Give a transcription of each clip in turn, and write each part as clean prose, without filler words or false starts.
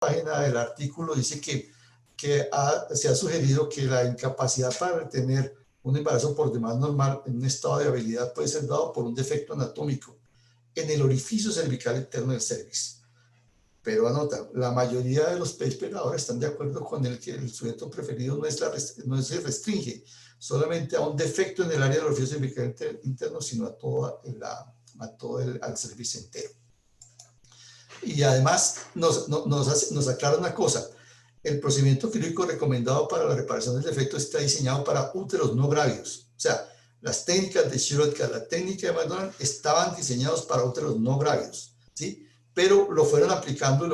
página del artículo dice que se ha sugerido que la incapacidad para retener un embarazo por demás normal en un estado de habilidad puede ser dado por un defecto anatómico en el orificio cervical interno del cervix. Pero anota, la mayoría de los papers ahora están de acuerdo con el que el sujeto preferido no se restringe solamente a un defecto en el área del orificio cervical interno, sino a todo al cervix entero. Y además nos aclara una cosa: el procedimiento quirúrgico recomendado para la reparación del defecto está diseñado para úteros no gravios. O sea, las técnicas de Shirotka, la técnica de McDonald, estaban diseñados para úteros no gravios, ¿sí? Pero lo fueron aplicando,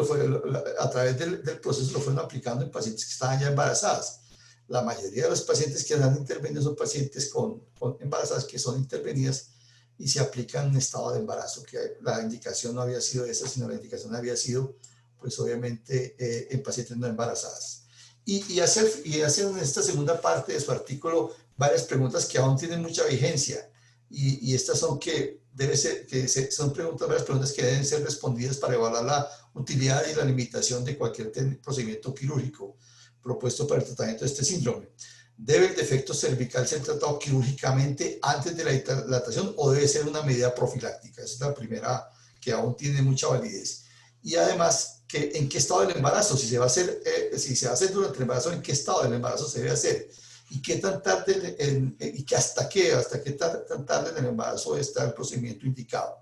a través del proceso lo fueron aplicando en pacientes que estaban ya embarazadas. La mayoría de los pacientes que han intervenido son pacientes con embarazadas que son intervenidas y se aplican en estado de embarazo, que la indicación no había sido esa, sino la indicación había sido, pues obviamente, en pacientes no embarazadas. Y hacen en esta segunda parte de su artículo varias preguntas que aún tienen mucha vigencia, y estas son son varias preguntas que deben ser respondidas para evaluar la utilidad y la limitación de cualquier procedimiento quirúrgico propuesto para el tratamiento de este síndrome. ¿Debe el defecto cervical ser tratado quirúrgicamente antes de la dilatación o debe ser una medida profiláctica? Esa es la primera, que aún tiene mucha validez. Y además, ¿en qué estado del embarazo? Si se va a hacer durante el embarazo, ¿en qué estado del embarazo se debe hacer? ¿Y qué tan tarde, hasta qué tan tarde en el embarazo está el procedimiento indicado?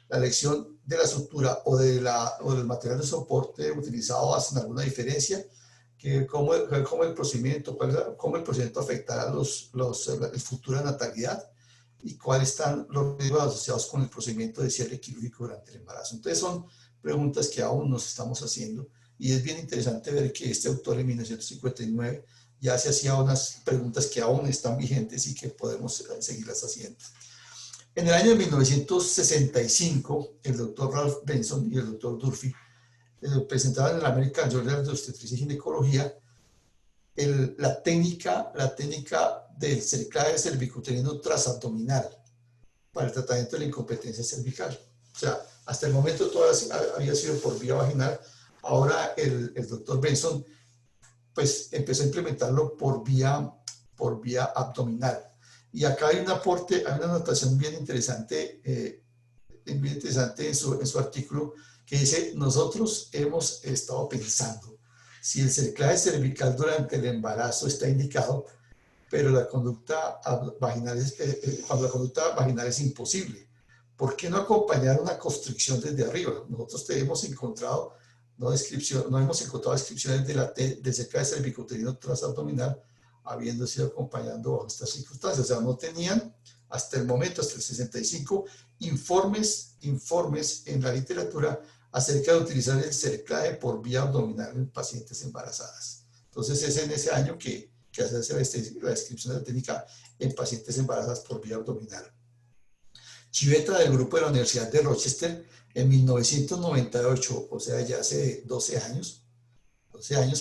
La elección de la estructura o del material de soporte utilizado hacen alguna diferencia. ¿Cómo el procedimiento afectará la futura natalidad y cuáles están los riesgos asociados con el procedimiento de cierre quirúrgico durante el embarazo. Entonces son preguntas que aún nos estamos haciendo, y es bien interesante ver que este autor en 1959 ya se hacía unas preguntas que aún están vigentes y que podemos seguirlas haciendo. En el año de 1965, el doctor Ralph Benson y el doctor Durfee presentaban en el American Journal de Obstetricia y Ginecología la técnica del cerclaje cervicuterino transabdominal para el tratamiento de la incompetencia cervical. O sea, hasta el momento todo había sido por vía vaginal. Ahora el doctor Benson pues empezó a implementarlo por vía abdominal. Y acá hay un aporte, hay una anotación bien interesante en su artículo, que dice: nosotros hemos estado pensando si el cerclaje cervical durante el embarazo está indicado, pero la conducta vaginal cuando la conducta vaginal es imposible, ¿por qué no acompañar una constricción desde arriba? Nosotros hemos encontrado descripciones del cerclaje cervicuterino transabdominal habiendo sido acompañando bajo estas circunstancias. O sea, no tenían hasta el momento, hasta el 65, informes en la literatura acerca de utilizar el cerclaje por vía abdominal en pacientes embarazadas. Entonces es en ese año que se hace la descripción de la técnica en pacientes embarazadas por vía abdominal. Chivetta, del grupo de la Universidad de Rochester, en 1998, o sea, ya hace 12 años,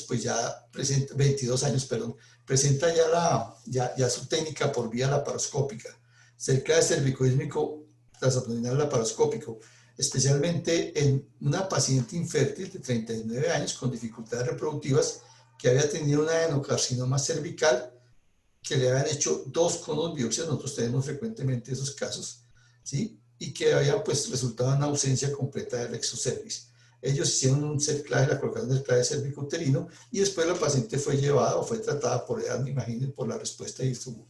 pues ya presenta, 22 años, perdón, presenta ya su técnica por vía laparoscópica, cerclaje cervicoísmico transabdominal laparoscópico, especialmente en una paciente infértil de 39 años con dificultades reproductivas que había tenido un adenocarcinoma cervical, que le habían hecho 2 conos biopsias. Nosotros tenemos frecuentemente esos casos, ¿sí? Y que había pues resultado en ausencia completa del exocervix. Ellos hicieron un cerclaje, la colocación del cerclaje cervicuterino, y después la paciente fue llevada o fue tratada por edad, me imagino, por la respuesta y su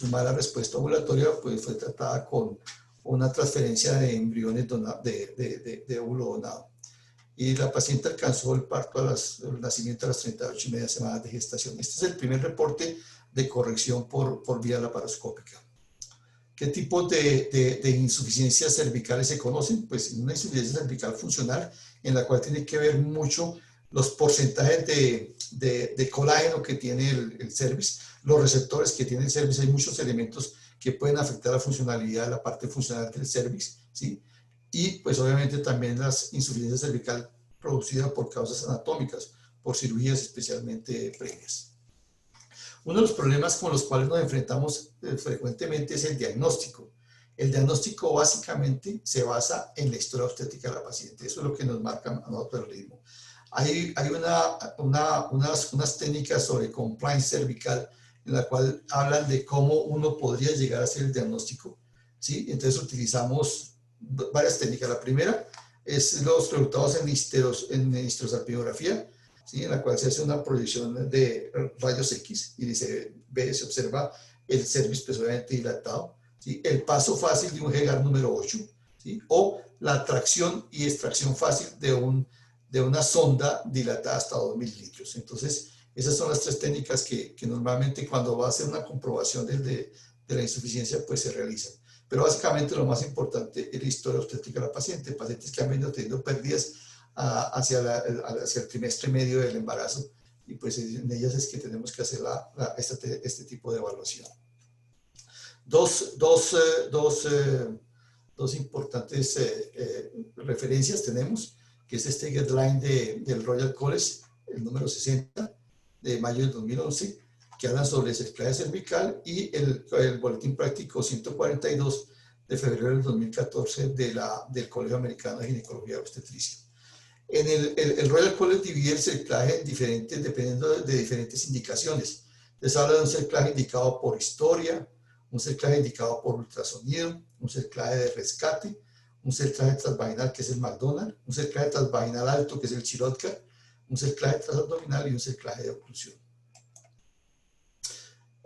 mala respuesta ovulatoria, pues fue tratada con una transferencia de embriones de óvulo donado. Y la paciente alcanzó el parto el nacimiento a las 38 y media semanas de gestación. Este es el primer reporte de corrección por vía laparoscópica. ¿Qué tipos de insuficiencias cervicales se conocen? Pues una insuficiencia cervical funcional, en la cual tiene que ver mucho los porcentajes de colágeno que tiene el cervix, los receptores que tiene el cervix. Hay muchos elementos que pueden afectar la funcionalidad, la parte funcional del cervix, ¿sí? Y pues obviamente también las insuficiencias cervical producidas por causas anatómicas, por cirugías especialmente previas. Uno de los problemas con los cuales nos enfrentamos frecuentemente es el diagnóstico. El diagnóstico básicamente se basa en la historia obstétrica de la paciente. Eso es lo que nos marca a nosotros el ritmo. Hay unas técnicas sobre compliance cervical en la cual hablan de cómo uno podría llegar a hacer el diagnóstico, ¿sí? Entonces utilizamos varias técnicas. La primera es los resultados en histerosalpingografía, ¿sí? En la cual se hace una proyección de rayos X y se observa el cervix presuamente dilatado, ¿sí? El paso fácil de un Hegar número 8, ¿sí? O la tracción y extracción fácil de una sonda dilatada hasta 2000 litros. Entonces, esas son las tres técnicas que normalmente cuando va a hacer una comprobación de la insuficiencia, pues se realizan. Pero básicamente lo más importante es la historia obstétrica de la paciente, pacientes que han venido teniendo pérdidas hacia el trimestre medio del embarazo, y pues en ellas es que tenemos que hacer este tipo de evaluación. Dos importantes referencias tenemos, que es este guideline del Royal College, el número 60 de mayo del 2011, que hablan sobre cerclaje cervical, y el boletín práctico 142 de febrero del 2014 del Colegio Americano de Ginecología y Obstetricia. El Royal College divide el cerclaje dependiendo de diferentes indicaciones. Les habla de un cerclaje indicado por historia, un cerclaje indicado por ultrasonido, un cerclaje de rescate, un cerclaje transvaginal que es el McDonald, un cerclaje transvaginal alto que es el Chirotka, un cerclaje transabdominal y un cerclaje de oclusión.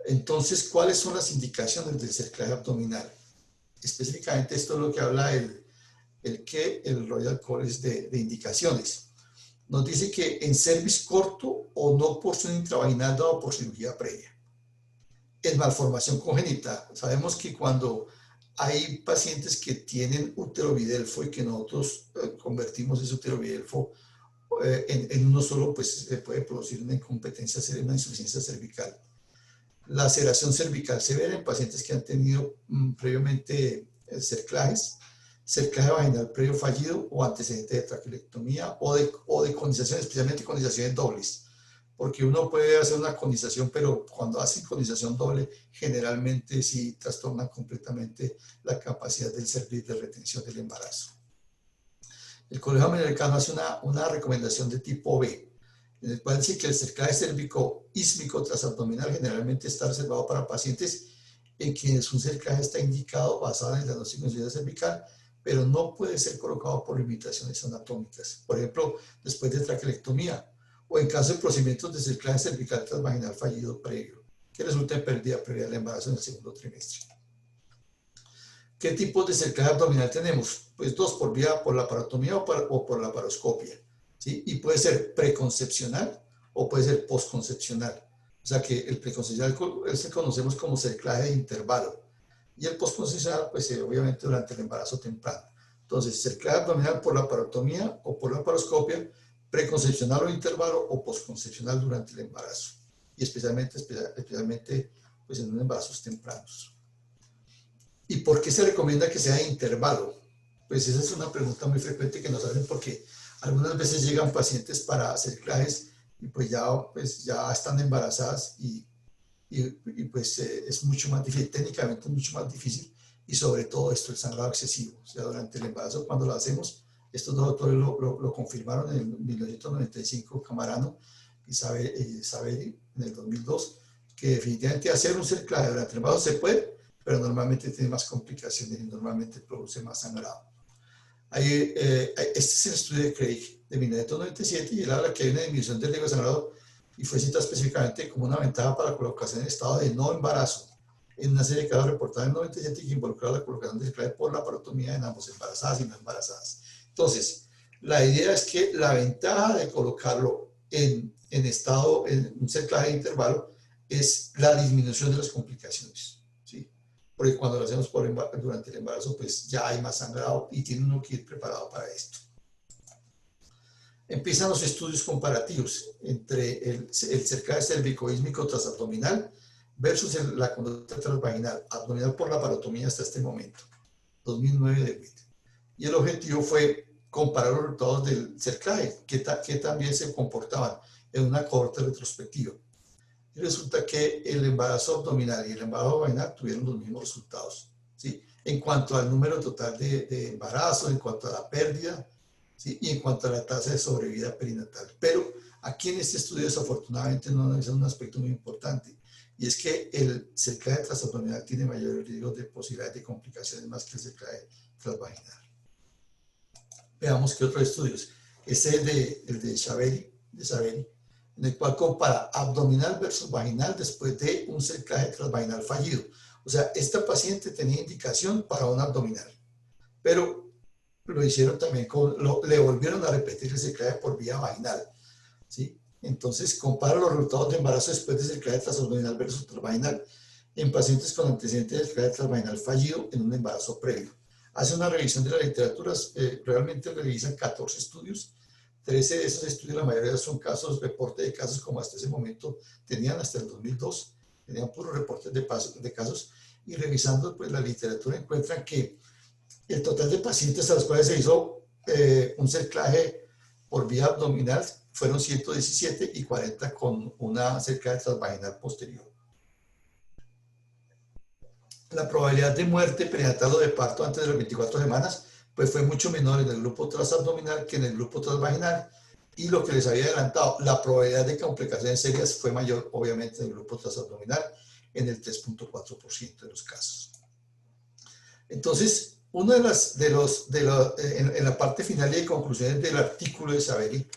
Entonces, ¿cuáles son las indicaciones del cerclaje abdominal? Específicamente esto es lo que habla el Royal College de indicaciones. Nos dice que en cervix corto o no porción intravaginal dado por cirugía previa. En malformación congénita, sabemos que cuando hay pacientes que tienen uterovidelfo y que nosotros convertimos ese uterovidelfo en uno solo, pues se puede producir una incompetencia, una insuficiencia cervical. La laceración cervical severa en pacientes que han tenido previamente cerclaje vaginal previo fallido o antecedente de traqueolectomía o de conización, especialmente conizaciones dobles. Porque uno puede hacer una conización, pero cuando hace conización doble, generalmente sí trastorna completamente la capacidad del cervix de retención del embarazo. El Colegio Americano hace una recomendación de tipo B, en el cual dice que el cerclaje cérvico ísmico transabdominal generalmente está reservado para pacientes en quienes un cerclaje está indicado basado en el diagnóstico de insuficiencia cervical, pero no puede ser colocado por limitaciones anatómicas. Por ejemplo, después de traqueolectomía, o en caso de procedimientos de cerclaje cervical transvaginal fallido previo, que resulta en pérdida previa del embarazo en el segundo trimestre. ¿Qué tipos de cerclaje abdominal tenemos? Pues dos, por laparotomía o por laparoscopia, ¿sí? Y puede ser preconcepcional o puede ser postconcepcional. O sea que el preconcepcional se conocemos como cerclaje de intervalo, y el postconcepcional, pues obviamente durante el embarazo temprano. Entonces, cerclaje abdominal por laparotomía o por laparoscopia, preconcepcional o intervalo o postconcepcional durante el embarazo, y especialmente pues en embarazos tempranos. ¿Y por qué se recomienda que sea de intervalo? Pues esa es una pregunta muy frecuente que nos hacen, porque algunas veces llegan pacientes para cerclajes y pues ya están embarazadas y pues es mucho más difícil, técnicamente es mucho más difícil, y sobre todo el sangrado excesivo. O sea, durante el embarazo, cuando lo hacemos, estos dos doctores lo confirmaron en 1995, Camarano y Saveri en el 2002, que definitivamente hacer un cerclaje durante el embarazo se puede, pero normalmente tiene más complicaciones y normalmente produce más sangrado. Este es el estudio de Craig de 1997, y él habla que hay una disminución del riesgo de sangrado, y fue citado específicamente como una ventaja para la colocación en estado de no embarazo en una serie de casos reportados en 97 que involucraba la colocación de cerclaje por laparotomía en ambos, embarazadas y no embarazadas. Entonces, la idea es que la ventaja de colocarlo en un cerclaje de intervalo es la disminución de las complicaciones, ¿sí? Porque cuando lo hacemos durante el embarazo, pues ya hay más sangrado y tiene uno que ir preparado para esto. Empiezan los estudios comparativos entre el cerclaje cervicoísmico transabdominal versus la conducta transvaginal, abdominal por laparotomía hasta este momento, 2009 de Witt. Y el objetivo fue comparar los resultados del cerclaje, que también se comportaban en una cohorte retrospectiva. Y resulta que el embarazo abdominal y el embarazo vaginal tuvieron los mismos resultados, ¿sí? En cuanto al número total de embarazos, en cuanto a la pérdida, ¿sí? Y en cuanto a la tasa de sobrevida perinatal. Pero aquí en este estudio desafortunadamente no analizan un aspecto muy importante, y es que el cerclaje transabdominal tiene mayores riesgos de posibilidades de complicaciones más que el cerclaje transvaginal. Veamos qué otros estudios. Este es el de Saveri, en el cual compara abdominal versus vaginal después de un cerclaje transvaginal fallido. O sea, esta paciente tenía indicación para un abdominal, pero lo hicieron también le volvieron a repetir el cerclaje por vía vaginal, ¿sí? Entonces, compara los resultados de embarazo después de cerclaje transabdominal versus transvaginal en pacientes con antecedentes de cerclaje transvaginal fallido en un embarazo previo. Hace una revisión de la literatura, realmente revisan 14 estudios. 13 de esos estudios, la mayoría son casos, reporte de casos como hasta ese momento tenían hasta el 2002, tenían puros reportes de casos, y revisando pues la literatura encuentran que el total de pacientes a los cuales se hizo un cerclaje por vía abdominal fueron 117 y 40 con una cerclaje transvaginal posterior. La probabilidad de muerte perinatal o de parto antes de las 24 semanas pues fue mucho menor en el grupo transabdominal que en el grupo transvaginal, y lo que les había adelantado, la probabilidad de complicaciones serias fue mayor obviamente en el grupo transabdominal, en el 3.4% de los casos. Entonces, uno en la parte final y de conclusiones del artículo de Saveri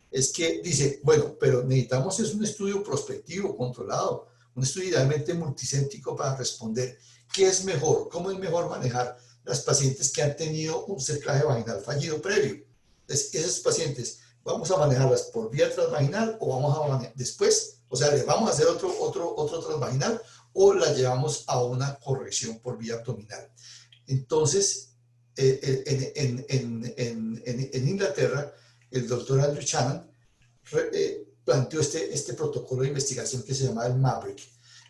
es que dice, bueno, pero necesitamos es un estudio prospectivo, controlado, un estudio idealmente multicéntrico para responder qué es mejor, cómo es mejor manejar las pacientes que han tenido un cerclaje vaginal fallido previo. Entonces, esas pacientes, ¿vamos a manejarlas por vía transvaginal o vamos a manejar después? O sea, ¿les vamos a hacer otro transvaginal o la llevamos a una corrección por vía abdominal? Entonces, en Inglaterra, el doctor Andrew Chanan planteó este protocolo de investigación que se llama el MAVERICK.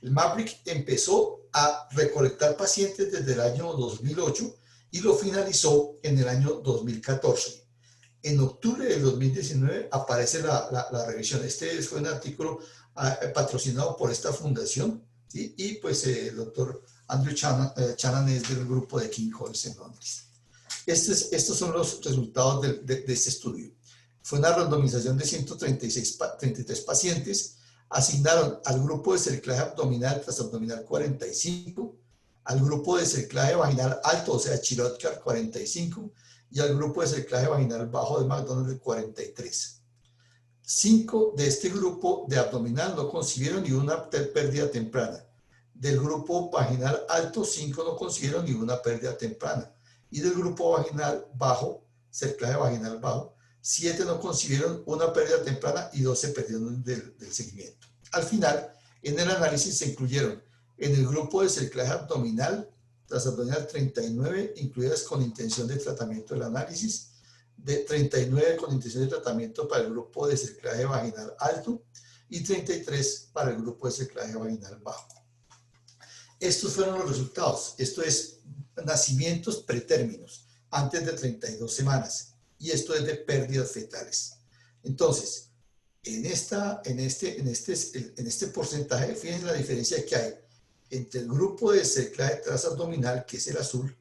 El MAVERICK empezó a recolectar pacientes desde el año 2008 y lo finalizó en el año 2014. En octubre del 2019 aparece la revisión. Este fue un artículo patrocinado por esta fundación, ¿sí? Y pues el doctor Andrew Chanan es del grupo de King College en Londres. Estos son los resultados de este estudio. Fue una randomización de 133 pacientes. Asignaron al grupo de cerclaje abdominal transabdominal 45, al grupo de cerclaje vaginal alto, o sea, Chirotcar 45, y al grupo de cerclaje vaginal bajo de McDonald 43. 5 de este grupo de abdominal no concibieron ni una pérdida temprana. Del grupo vaginal alto, 5 no concibieron ni una pérdida temprana. Y del grupo vaginal bajo, cerclaje vaginal bajo, 7 no concibieron una pérdida temprana y 2 se perdieron del seguimiento. Al final, en el análisis se incluyeron en el grupo de cerclaje abdominal, transabdominal 39, incluidas con intención de tratamiento del análisis, de 39 con intención de tratamiento para el grupo de cerclaje vaginal alto y 33 para el grupo de cerclaje vaginal bajo. Estos fueron los resultados. Esto es nacimientos pretérminos antes de 32 semanas, y esto es de pérdidas fetales. Entonces, en este porcentaje, fíjense la diferencia que hay entre el grupo de cerclaje transabdominal, que es el azul,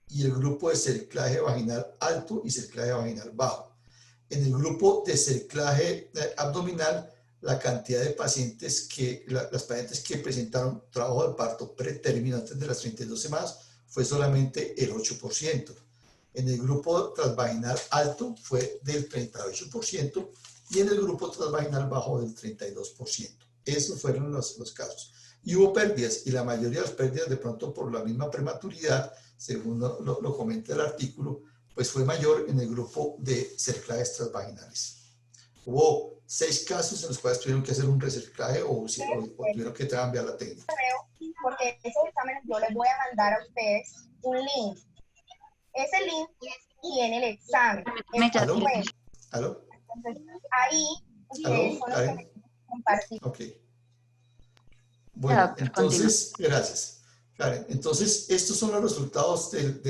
y el grupo de cerclaje vaginal alto y cerclaje vaginal bajo. En el grupo de cerclaje abdominal, la cantidad de pacientes las pacientes que presentaron trabajo de parto pretérmino antes de las 32 semanas fue solamente el 8%. En el grupo transvaginal alto fue del 38% y en el grupo transvaginal bajo del 32%. Esos fueron los casos. Y hubo pérdidas, y la mayoría de las pérdidas de pronto por la misma prematuridad, según lo comenta el artículo, pues fue mayor en el grupo de cerclajes transvaginales. Hubo 6 casos en los cuales tuvieron que hacer un recerclaje o tuvieron que cambiar la técnica. Porque esos exámenes yo les voy a mandar a ustedes un link. Ese link tiene el examen. ¿Aló? ¿Aló? Entonces, ahí ustedes son los que compartir. Ok. Bueno, entonces, gracias, Karen. Entonces, estos son los resultados del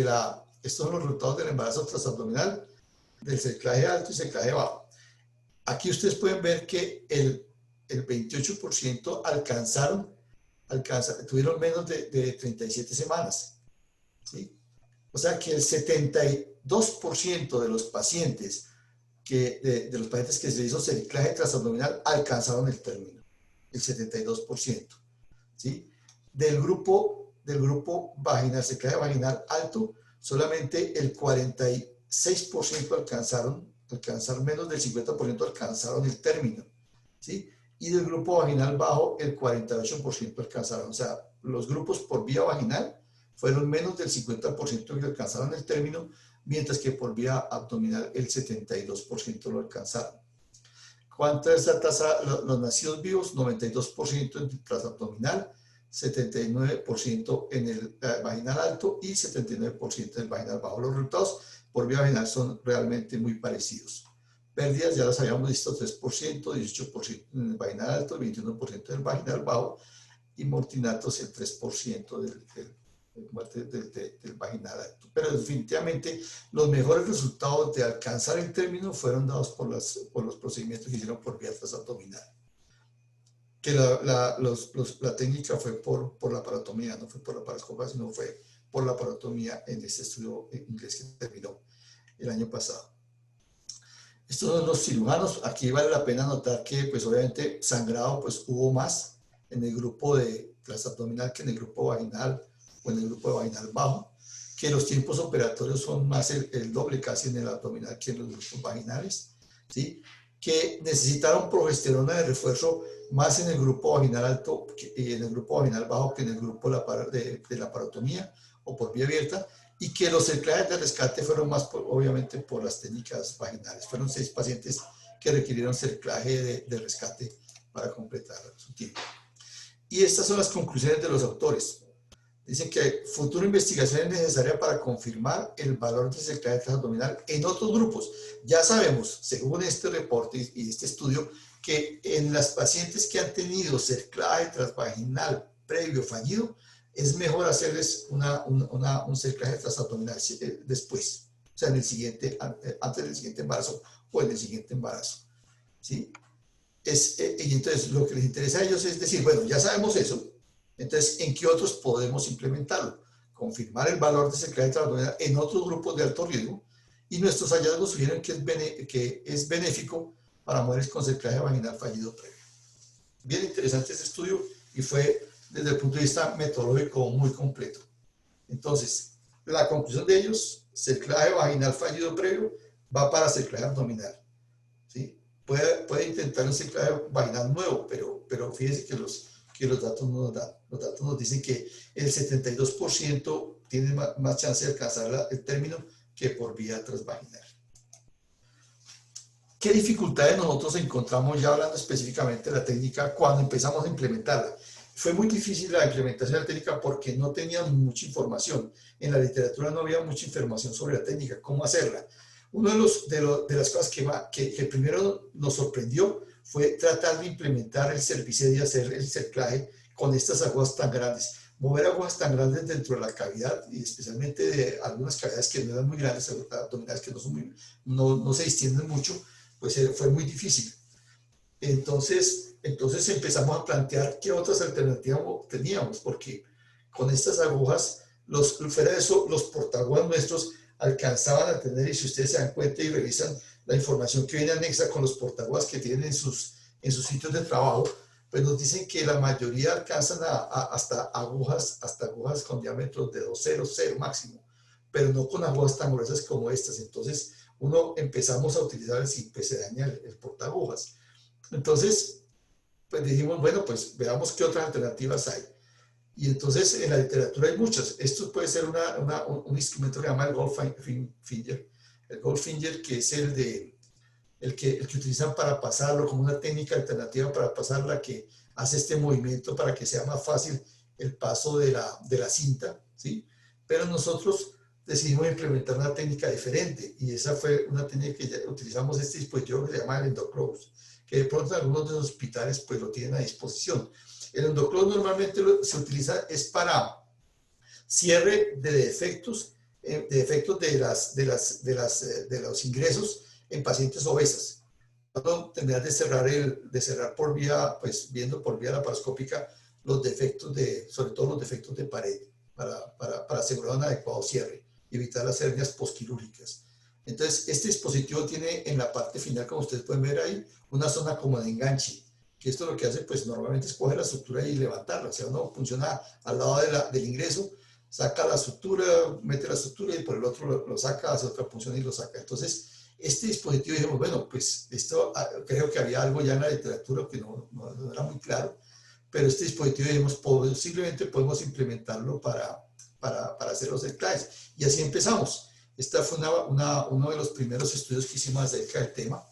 embarazo transabdominal, del cerclaje alto y cerclaje bajo. Aquí ustedes pueden ver que el 28% tuvieron menos de 37 semanas, ¿sí? O sea que el 70 72% de los pacientes de los pacientes que se hizo cerclaje transabdominal alcanzaron el término, el 72%, ¿sí? Del grupo vaginal, cerclaje vaginal alto, solamente el 46% alcanzaron menos del 50% alcanzaron el término, ¿sí? Y del grupo vaginal bajo, el 48% alcanzaron. O sea, los grupos por vía vaginal fueron menos del 50% que alcanzaron el término, mientras que por vía abdominal el 72% lo alcanzaron. ¿Cuánta es la tasa? Los nacidos vivos, 92% en transabdominal, 79% en el vaginal alto y 79% en el vaginal bajo. Los resultados por vía vaginal son realmente muy parecidos. Pérdidas ya las habíamos visto, 3%, 18% en el vaginal alto, 21% en el vaginal bajo y mortinatos el 3% del vaginal alto. Pero definitivamente los mejores resultados de alcanzar el término fueron dados por los procedimientos que hicieron por vía transabdominal. Que la técnica fue por la parotomía, no fue por la paroscopia, sino fue por la parotomía en este estudio en inglés que terminó el año pasado. Estos son los cirujanos. Aquí vale la pena notar que, pues obviamente, sangrado, pues hubo más en el grupo de transabdominal que en el grupo vaginal o en el grupo de vaginal bajo, que los tiempos operatorios son más el doble casi en el abdominal que en los grupos vaginales, ¿sí? Que necesitaron progesterona de refuerzo más en el grupo vaginal alto y en el grupo vaginal bajo que en el grupo de la parotomía o por vía abierta, y que los cerclajes de rescate fueron más, obviamente, por las técnicas vaginales. Fueron 6 pacientes que requirieron cerclaje de rescate para completar su tiempo. Y estas son las conclusiones de los autores. Dicen que futura investigación es necesaria para confirmar el valor del cerclaje transabdominal en otros grupos. Ya sabemos, según este reporte y este estudio, que en las pacientes que han tenido cerclaje transvaginal previo fallido, es mejor hacerles un cerclaje transabdominal después, o sea, antes del siguiente embarazo o en el siguiente embarazo, ¿sí? Y entonces lo que les interesa a ellos es decir, bueno, ya sabemos eso, entonces, ¿en qué otros podemos implementarlo? Confirmar el valor de cerclaje transabdominal en otros grupos de alto riesgo, y nuestros hallazgos sugieren que es benéfico para mujeres con cerclaje vaginal fallido previo. Bien interesante este estudio y fue desde el punto de vista metodológico muy completo. Entonces, la conclusión de ellos, cerclaje vaginal fallido previo va para cerclaje abdominal, ¿sí? Puede intentar un cerclaje vaginal nuevo, pero fíjense que los datos no nos dan. Los datos nos dicen que el 72% tiene más chance de alcanzar el término que por vía transvaginal. ¿Qué dificultades nosotros encontramos, ya hablando específicamente de la técnica, cuando empezamos a implementarla? Fue muy difícil la implementación de la técnica porque no teníamos mucha información. En la literatura no había mucha información sobre la técnica, cómo hacerla. Una de las cosas que primero nos sorprendió fue tratar de implementar el cervicedio y hacer el cerclaje con estas agujas tan grandes. Mover agujas tan grandes dentro de la cavidad, y especialmente de algunas cavidades que no eran muy grandes, abdominales que no se distienden mucho, pues fue muy difícil. Entonces empezamos a plantear qué otras alternativas teníamos, porque con estas agujas, fuera de eso, los portaguas nuestros alcanzaban a tener, y si ustedes se dan cuenta y revisan la información que viene anexa con los portaguas que tienen en sus sitios de trabajo, pues nos dicen que la mayoría alcanzan hasta agujas con diámetros de 2,00 máximo, pero no con agujas tan gruesas como estas. Entonces empezamos a utilizar si pues se daña el portaagujas. Entonces, pues dijimos, bueno, pues veamos qué otras alternativas hay. Y entonces en la literatura hay muchas. Esto puede ser un instrumento que se llama el Goldfinger. El Goldfinger, que es el que utilizan para pasarlo, como una técnica alternativa para pasarla, que hace este movimiento para que sea más fácil el paso de la cinta, ¿sí? Pero nosotros decidimos implementar una técnica diferente, y esa fue una técnica que ya utilizamos este dispositivo que se llama el EndoClose, que de pronto en algunos de los hospitales pues lo tienen a disposición. El EndoClose normalmente se utiliza es para cierre de defectos de los ingresos en pacientes obesas. Cuando terminas de cerrar por vía, pues viendo por vía laparoscópica los defectos sobre todo los defectos de pared, para asegurar un adecuado cierre. evitar las hernias posquirúrgicas. Entonces, este dispositivo tiene en la parte final, como ustedes pueden ver ahí, una zona como de enganche, que esto lo que hace, pues normalmente es coger la sutura y levantarla. O sea, uno funciona al lado del ingreso, saca la sutura, mete la sutura y por el otro lo saca, hace otra punción y lo saca. Entonces, este dispositivo dijimos, bueno, pues esto creo que había algo ya en la literatura que no era muy claro, pero este dispositivo dijimos, posiblemente podemos implementarlo para hacer los cerclajes. Y así empezamos. Esta fue uno de los primeros estudios que hicimos acerca del tema.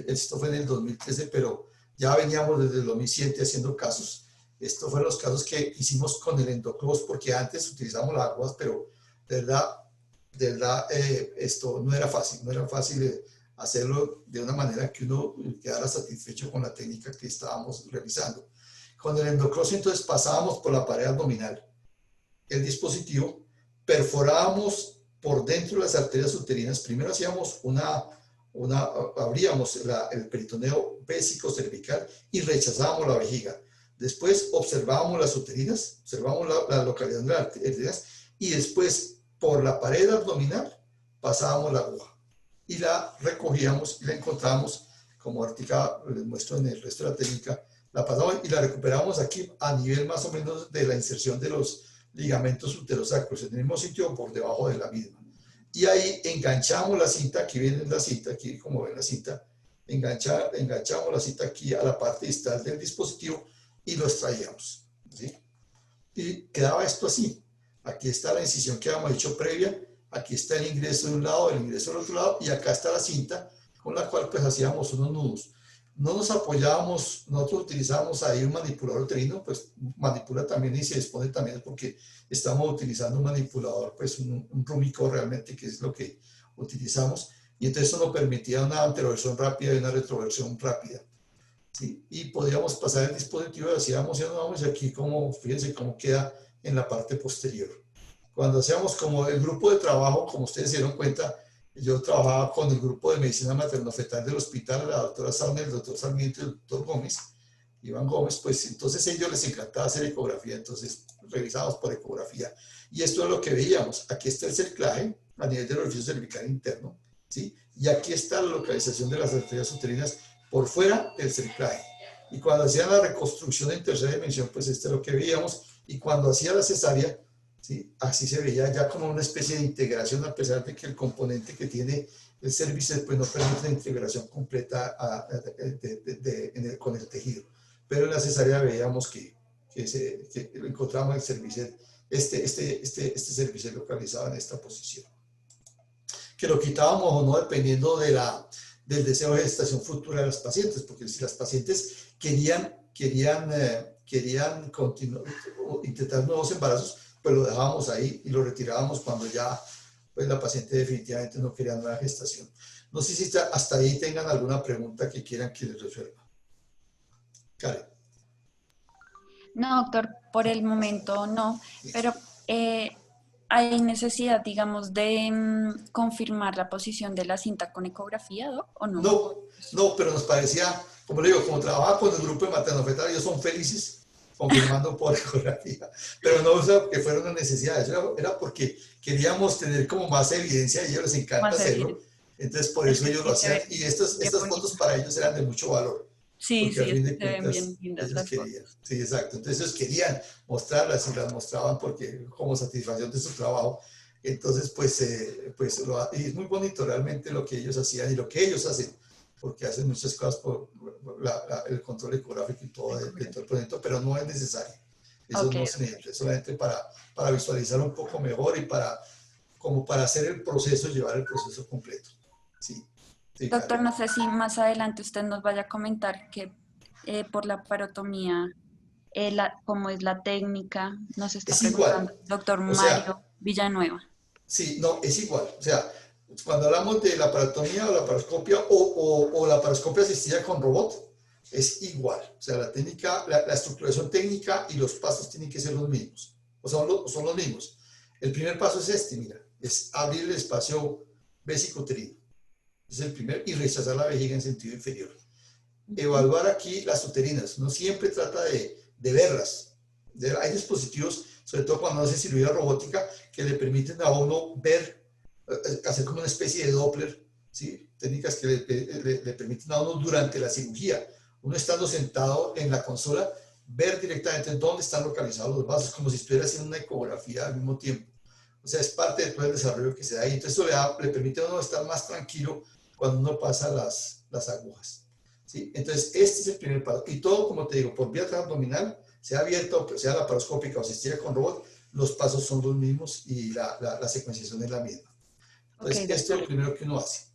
Esto fue en el 2013, pero ya veníamos desde el 2007 haciendo casos. Estos fueron los casos que hicimos con el endocross, porque antes utilizamos las aguas, pero de verdad esto no era fácil hacerlo de una manera que uno quedara satisfecho con la técnica que estábamos realizando. Con el endocross entonces pasábamos por la pared abdominal, el dispositivo, perforábamos por dentro de las arterias uterinas. Primero hacíamos abríamos el peritoneo vésico cervical y rechazábamos la vejiga. Después observábamos las uterinas, observábamos la localidad de las arterias y después por la pared abdominal pasábamos la aguja y la recogíamos y la encontrábamos, como ahorita les muestro en el resto de la técnica, la pasamos y la recuperamos aquí a nivel más o menos de la inserción de los ligamentos uterosacros, en el mismo sitio o por debajo de la misma. Y ahí enganchamos la cinta, aquí viene la cinta, aquí como ven la cinta, enganchamos la cinta aquí a la parte distal del dispositivo y lo extraíamos, ¿sí? Y quedaba esto así. Aquí está la incisión que habíamos hecho previa, aquí está el ingreso de un lado, el ingreso del otro lado, y acá está la cinta con la cual pues hacíamos unos nudos. No nos apoyábamos, nosotros utilizábamos ahí un manipulador uterino, pues manipula también y se dispone también porque estamos utilizando un manipulador, pues un Rumiko realmente, que es lo que utilizamos, y entonces eso nos permitía una anteroversión rápida y una retroversión rápida, ¿sí? Y podíamos pasar el dispositivo y hacíamos y vamos, y aquí como, fíjense cómo queda en la parte posterior. Cuando hacíamos como el grupo de trabajo, como ustedes se dieron cuenta, yo trabajaba con el grupo de medicina materno-fetal del hospital, la doctora Sauna, el doctor Sarmiento y el doctor Gómez, Iván Gómez, pues entonces a ellos les encantaba hacer ecografía, entonces revisábamos por ecografía. Y esto es lo que veíamos. Aquí está el cerclaje a nivel del orificio cervical interno, ¿sí? Y aquí está la localización de las arterias uterinas por fuera del cerclaje. Y cuando hacían la reconstrucción en tercera dimensión, pues esto es lo que veíamos. Y cuando hacía la cesárea, ¿sí? Así se veía ya como una especie de integración, a pesar de que el componente que tiene el cervices pues no permite la integración completa con el tejido. Pero en la cesárea veíamos que encontramos el cervices, este cervices localizado en esta posición. Que lo quitábamos o no dependiendo del deseo de gestación futura de las pacientes, porque si las pacientes querían intentar nuevos embarazos, pues lo dejábamos ahí y lo retirábamos cuando ya pues la paciente definitivamente no quería nueva gestación. No sé si hasta ahí tengan alguna pregunta que quieran que les resuelva. Karen. No, doctor, por el momento no, pero ¿hay necesidad, digamos, de confirmar la posición de la cinta con ecografía, ¿doc? ¿O no? No, pero nos parecía, como le digo, como trabajaba con el grupo de materno-fetal, ellos son felices confirmando por ecografía, pero no o que fuera una necesidad, eso era porque queríamos tener como más evidencia y a ellos les encanta hacerlo, entonces por eso ellos lo hacían y estas fotos para ellos eran de mucho valor. Sí, porque sí, a fin de se ven cuentas, bien lindas ellos las querían, fotos. sí, exacto, entonces ellos querían mostrarlas y las mostraban porque como satisfacción de su trabajo, entonces y es muy bonito realmente lo que ellos hacían y lo que ellos hacen, porque hacen muchas cosas por el control ecográfico y todo el proyecto, pero no es necesario, eso no se necesita, es solamente para visualizar un poco mejor y como para hacer el proceso, llevar el proceso completo, sí. Sí, doctor, claro. no sé si más adelante usted nos vaya a comentar que por la parotomía, cómo es la técnica, nos está Es preguntando igual, el doctor o sea, Mario Villanueva. sí, no, es igual. O sea, cuando hablamos de la paratomía o la paroscopia o la paroscopia asistida con robot, es igual. O sea, la técnica, la estructuración técnica y los pasos tienen que ser los mismos. O son los mismos. El primer paso es este, mira, es abrir el espacio vésico-uterino. Es el primer, y rechazar la vejiga en sentido inferior. Evaluar aquí las uterinas. No siempre trata de verlas. Hay dispositivos, sobre todo cuando hace cirugía robótica, que le permiten a uno ver, hacer como una especie de Doppler, ¿sí? Técnicas que le permiten a uno durante la cirugía, uno estando sentado en la consola, ver directamente dónde están localizados los vasos, como si estuviera haciendo una ecografía al mismo tiempo. O sea, es parte de todo el desarrollo que se da ahí. Entonces, eso le permite a uno estar más tranquilo cuando uno pasa las agujas, ¿sí? Entonces, este es el primer paso. Y todo, como te digo, por vía transabdominal, sea abierta o sea laparoscópica o se estira con robot, los pasos son los mismos y la secuenciación es la misma. Entonces, Ok, esto es lo primero que uno hace,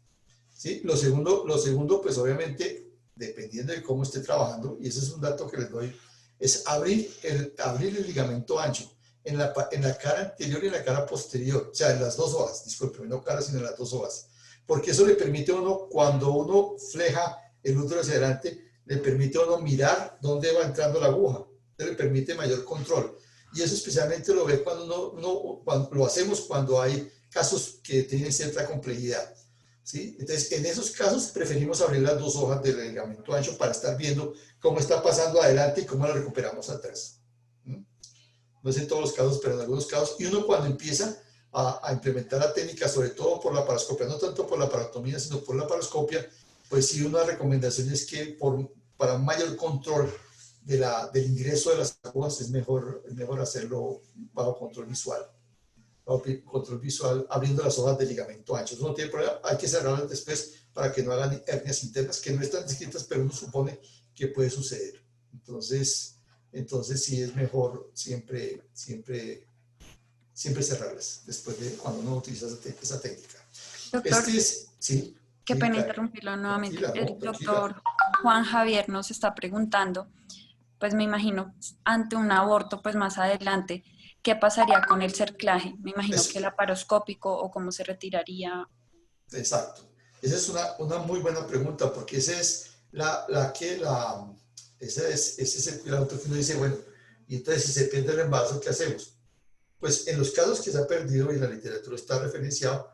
¿sí? Lo segundo, pues obviamente, dependiendo de cómo esté trabajando, y ese es un dato que les doy, es abrir el ligamento ancho en la cara anterior y en la cara posterior, o sea, en las dos hojas, disculpe, no cara, sino en las dos hojas, porque eso le permite a uno, cuando uno fleja el útero hacia adelante, le permite a uno mirar dónde va entrando la aguja, le permite mayor control. Y eso especialmente lo ve cuando lo hacemos cuando hay casos que tienen cierta complejidad, ¿sí? Entonces, en esos casos preferimos abrir las dos hojas del ligamento ancho para estar viendo cómo está pasando adelante y cómo la recuperamos atrás. No es en todos los casos, pero en algunos casos. Y uno cuando empieza a implementar la técnica, sobre todo por la laparoscopia, no tanto por la laparotomía, sino por la laparoscopia, pues sí, una recomendación es que para un mayor control del ingreso de las agujas es mejor hacerlo bajo control visual. Control visual abriendo las hojas de ligamento ancho. Eso no tiene problema, hay que cerrarlas después para que no hagan hernias internas, que no están descritas, pero uno supone que puede suceder. Entonces sí es mejor siempre cerrarlas después de cuando uno utiliza esa técnica. doctor, Sí, qué sí, pena claro. interrumpirlo nuevamente. Tranquila, no, El tranquila. doctor Juan Javier nos está preguntando, pues me imagino, ante un aborto, pues más adelante, ¿qué pasaría con el cerclaje? Me imagino que Eso, laparoscópico o cómo se retiraría. exacto. Esa es una muy buena pregunta, porque ese es ese es el cuidado que uno dice, bueno, y entonces si se pierde el embarazo, ¿qué hacemos? Pues en los casos que se ha perdido y en la literatura está referenciado,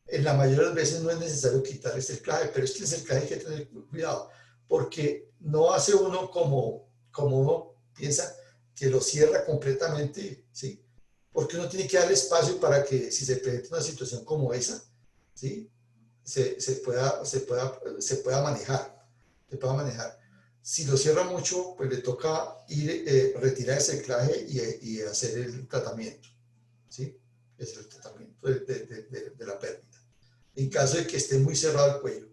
en la mayoría de las veces no es necesario quitar el cerclaje, pero es que el cerclaje hay que tener cuidado, porque no hace uno como uno piensa que lo cierra completamente, ¿sí? Porque uno tiene que darle espacio para que si se presenta una situación como esa, ¿sí? Se pueda manejar, se pueda manejar. Si lo cierra mucho, pues le toca retirar el cerclaje y hacer el tratamiento, ¿sí? Es el tratamiento de la pérdida. En caso de que esté muy cerrado el cuello,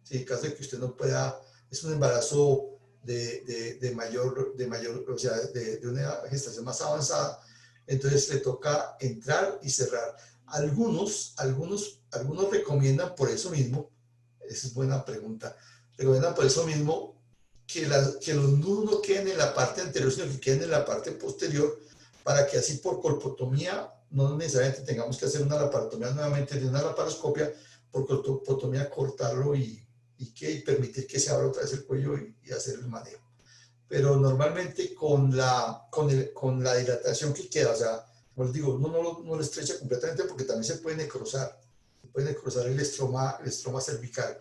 ¿sí? En caso de que usted no pueda, es un embarazo de mayor, o sea, de una gestación más avanzada, entonces le toca entrar y cerrar. Algunos recomiendan por eso mismo, esa es buena pregunta, recomiendan por eso mismo que los nudos no queden en la parte anterior, sino que queden en la parte posterior, para que así por colpotomía no necesariamente tengamos que hacer una laparotomía nuevamente de una laparoscopia, por colpotomía cortarlo y permitir que se abra otra vez el cuello y hacer el manejo. Pero normalmente con la dilatación que queda, o sea, como les digo, uno no lo estrecha completamente porque también se puede necrosar el estroma cervical.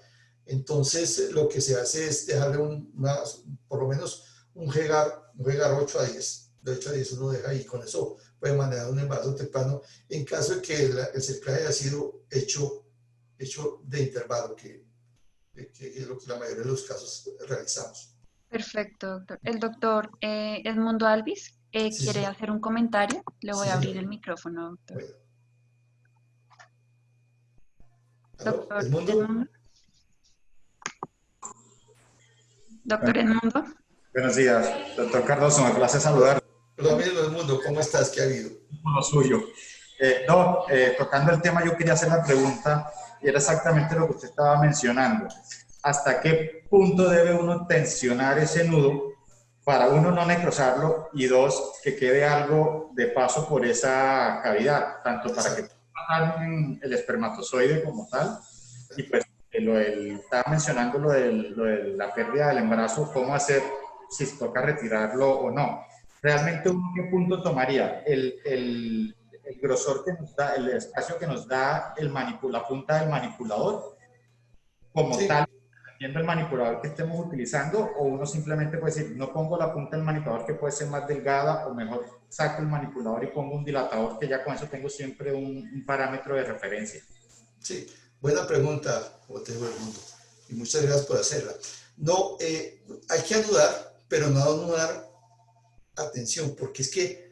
Entonces, lo que se hace es dejarle por lo menos un Gegar 8 a 10. De 8 a 10 uno deja y con eso puede manejar un embarazo temprano en caso de que el cerclaje haya sido hecho de intervalo, que es lo que la mayoría de los casos realizamos. Perfecto, doctor. El doctor Edmundo Alvis Sí, quiere señor. hacer un comentario. Le voy Sí, a señor. abrir el micrófono, doctor. Bueno. ¿Aló? Doctor ¿Edmundo? Edmundo. Doctor Bueno, Edmundo. buenos días, doctor Cardoso, me place saludar. Hola, amigo Edmundo, ¿cómo estás? ¿Qué ha habido? Lo suyo. Tocando el tema, yo quería hacer la pregunta, y era exactamente lo que usted estaba mencionando. ¿Hasta qué punto debe uno tensionar ese nudo para uno no necrosarlo y dos, que quede algo de paso por esa cavidad, tanto para que pueda el espermatozoide como tal, y pues estaba mencionando lo de la pérdida del embarazo, cómo hacer si toca retirarlo o no. ¿Realmente uno qué punto tomaría? El grosor que nos da, el espacio que nos da la punta del manipulador como Sí. tal, dependiendo del manipulador que estemos utilizando, o uno simplemente puede decir, no pongo la punta del manipulador que puede ser más delgada, o mejor saco el manipulador y pongo un dilatador, que ya con eso tengo siempre un parámetro de referencia. Sí, buena pregunta, José Bermundo, y muchas gracias por hacerla. No, hay que anudar, pero no anudar atención, porque es que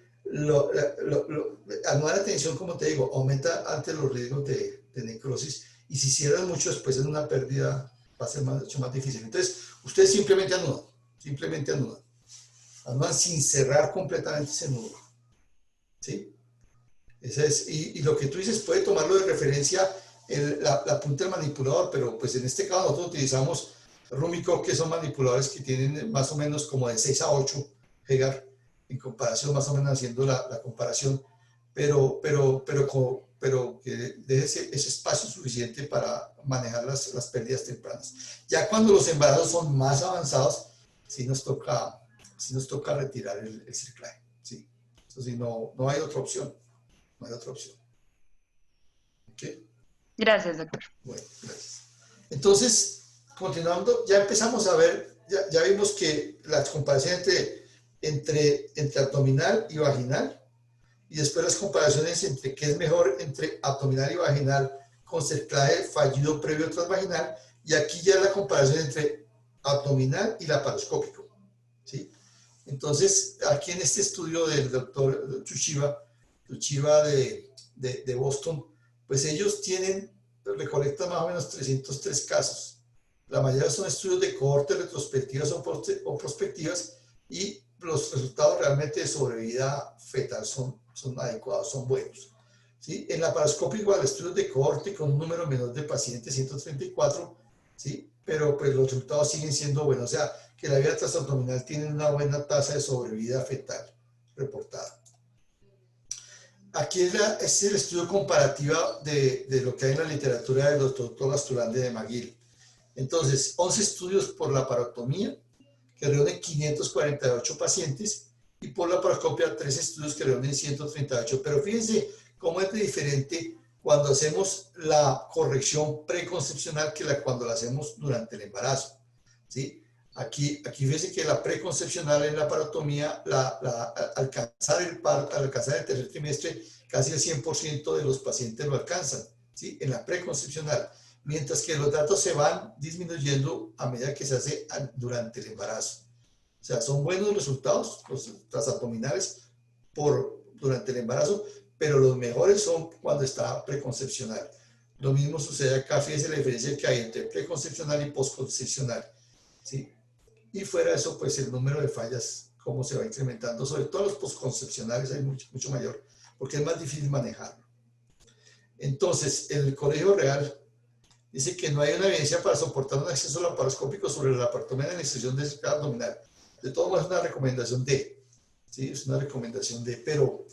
anudar atención, como te digo, aumenta antes los riesgos de necrosis, y si cierran mucho después en una pérdida va a ser mucho más difícil. Entonces, ustedes simplemente anudan, anudan sin cerrar completamente ese nudo, ¿sí? Ese es, y lo que tú dices puede tomarlo de referencia la punta del manipulador, pero pues en este caso nosotros utilizamos Rumico, que son manipuladores que tienen más o menos como de 6 a 8 Hegar, en comparación, más o menos haciendo la comparación, pero que deje ese espacio suficiente para manejar las pérdidas tempranas. Ya cuando los embarazos son más avanzados, sí nos toca retirar el circlaje, ¿sí? Eso sí, no hay otra opción. No hay otra opción. ¿Ok? Gracias, doctor. Bueno, gracias. Entonces, continuando, ya empezamos a ver, ya vimos que las comparaciones entre abdominal y vaginal, y después las comparaciones entre qué es mejor entre abdominal y vaginal con cerclaje fallido previo transvaginal, y aquí ya la comparación entre abdominal y laparoscópico, ¿sí? Entonces, aquí en este estudio del doctor Tsuchiba de Boston, pues ellos recolectan más o menos 303 casos. La mayoría son estudios de cohortes retrospectivas o prospectivas, y los resultados realmente de sobrevida fetal son adecuados, son buenos, ¿sí? En laparoscopio igual, estudios de cohorte con un número menor de pacientes, 134, ¿sí? Pero pues los resultados siguen siendo buenos, o sea, que la vía transabdominal tiene una buena tasa de sobrevida fetal reportada. Aquí es el estudio comparativo de lo que hay en la literatura del doctor Gasturande de McGill. Entonces, 11 estudios por laparotomía, que reúnen 548 pacientes, y por laparoscopia 3 estudios que reúnen 138. Pero fíjense cómo es de diferente cuando hacemos la corrección preconcepcional que cuando la hacemos durante el embarazo, ¿sí? Aquí fíjense que la preconcepcional en la laparotomía, alcanzar el tercer trimestre, casi el 100% de los pacientes lo alcanzan, ¿sí? En la preconcepcional, mientras que los datos se van disminuyendo a medida que se hace durante el embarazo. O sea, son buenos resultados los transabdominales durante el embarazo, pero los mejores son cuando está preconcepcional. Lo mismo sucede acá, fíjense la diferencia que hay entre preconcepcional y posconcepcional, ¿sí? Y fuera de eso, pues el número de fallas, cómo se va incrementando, sobre todo los posconcepcionales hay mucho mayor, porque es más difícil manejarlo. Entonces, el Colegio Real dice que no hay una evidencia para soportar un acceso laparoscópico sobre la laparotomía en la extensión del cerclaje abdominal. De todos modos, es una recomendación D, ¿sí? Es una recomendación D, pero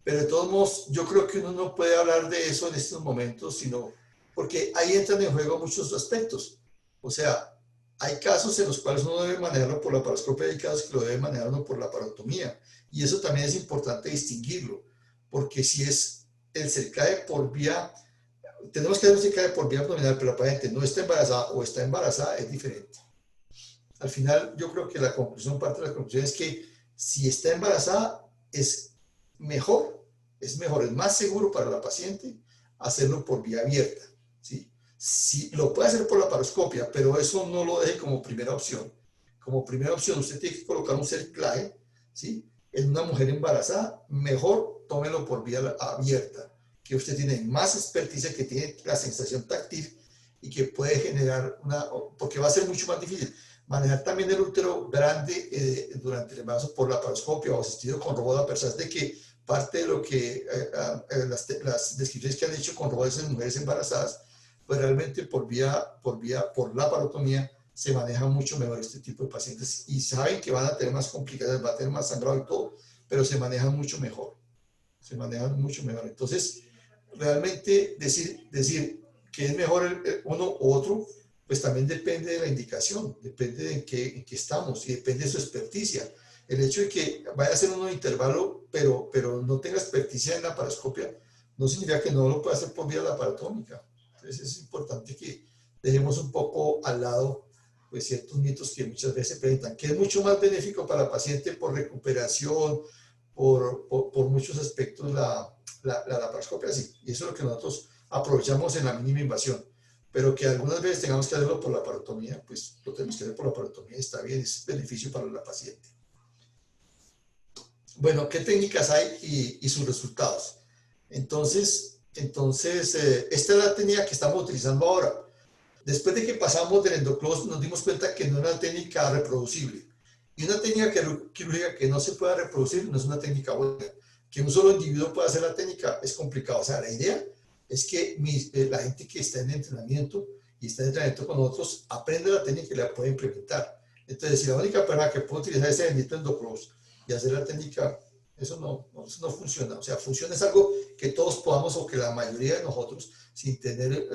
de todos modos, yo creo que uno no puede hablar de eso en estos momentos, sino porque ahí entran en juego muchos aspectos. O sea, hay casos en los cuales uno debe manejarlo por laparoscopia, y hay casos que lo debe manejar uno por laparotomía. Y eso también es importante distinguirlo, porque si es el cerclaje por vía, tenemos que hacer un cerclaje por vía abdominal, pero la paciente no está embarazada o está embarazada, es diferente. Al final, yo creo que parte de la conclusión es que si está embarazada, es mejor, es más seguro para la paciente hacerlo por vía abierta, ¿sí? Sí, lo puede hacer por laparoscopia, pero eso no lo deje como primera opción. Como primera opción, usted tiene que colocar un cerclaje, ¿sí? En una mujer embarazada, mejor tómelo por vía abierta, que usted tiene más experticia, que tiene la sensación táctil y que puede generar porque va a ser mucho más difícil manejar también el útero grande durante el embarazo por laparoscopia o asistido con robot, a pesar de que parte de lo que las descripciones que han hecho con robots en mujeres embarazadas, pues realmente por laparotomía se maneja mucho mejor este tipo de pacientes, y saben que van a tener más complicaciones, van a tener más sangrado y todo, pero se manejan mucho mejor. Entonces, realmente decir que es mejor uno u otro, pues también depende de la indicación, depende de en qué estamos, y depende de su experticia. El hecho de que vaya a hacer un intervalo, pero no tenga experticia en la laparoscopia, no significa que no lo pueda hacer por vía laparotómica. Entonces es importante que dejemos un poco al lado pues ciertos mitos que muchas veces se presentan, que es mucho más benéfico para el paciente por recuperación, por muchos aspectos la laparoscopia, sí. Y eso es lo que nosotros aprovechamos en la mínima invasión. Pero que algunas veces tengamos que hacerlo por la laparotomía, pues lo tenemos que hacer por la laparotomía, está bien, es beneficio para la paciente. Bueno, ¿qué técnicas hay y sus resultados? Entonces esta es la técnica que estamos utilizando ahora. Después de que pasamos del endoclose, nos dimos cuenta que no era una técnica reproducible. Y una técnica quirúrgica que no se pueda reproducir no es una técnica buena. Que un solo individuo pueda hacer la técnica es complicado. O sea, la idea es que la gente que está en entrenamiento y está en entrenamiento con nosotros aprenda la técnica y la pueda implementar. Entonces, si la única persona que puede utilizar ese bendito endoclose y hacer la técnica, eso no funciona. O sea, funciona es algo que todos podamos o que la mayoría de nosotros, sin tener